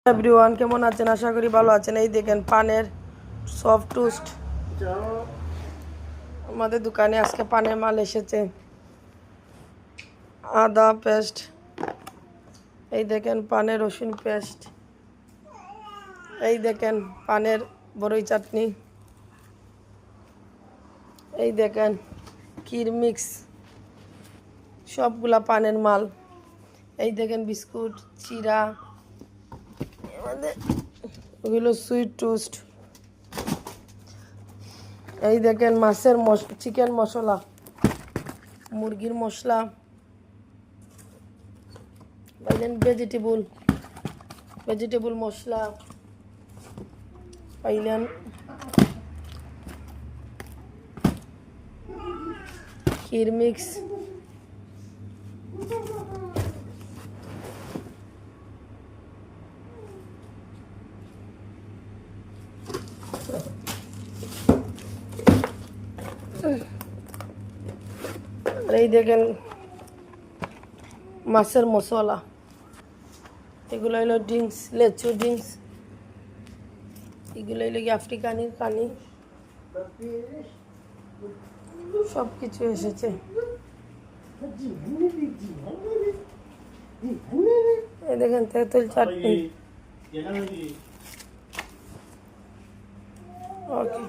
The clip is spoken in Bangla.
এভরিওয়ান, কেমন আছেন? আশা করি ভালো আছেন। এই দেখেন পানের সফট টোস্ট আমাদের দোকানে আজকে পানের মাল এসেছে। আদা পেস্ট, এই দেখেন পানের রসুন পেস্ট, এই দেখেন পানের বড়ই চাটনি, এই দেখেন ক্ষীর মিক্স, সবগুলা পানের মাল। এই দেখেন বিস্কুট, চিরা, ওগুলো সুইট টোস্ট। এই দেখেন মাছের চিকেন মশলা, মুরগির মশলা, পাইলেন ভেজিটেবল মশলা, পাইলেন ক্ষীর মিক্স, এই দেখেন মাছের মশলা, এগুলো হলো ড্রিঙ্কস, লেচু ড্রিঙ্কস, এগুলো হলো আফ্রিকানি কানি, সব কিছু এসেছে। এই দেখেন তেঁতুল চাটনি। ওকে।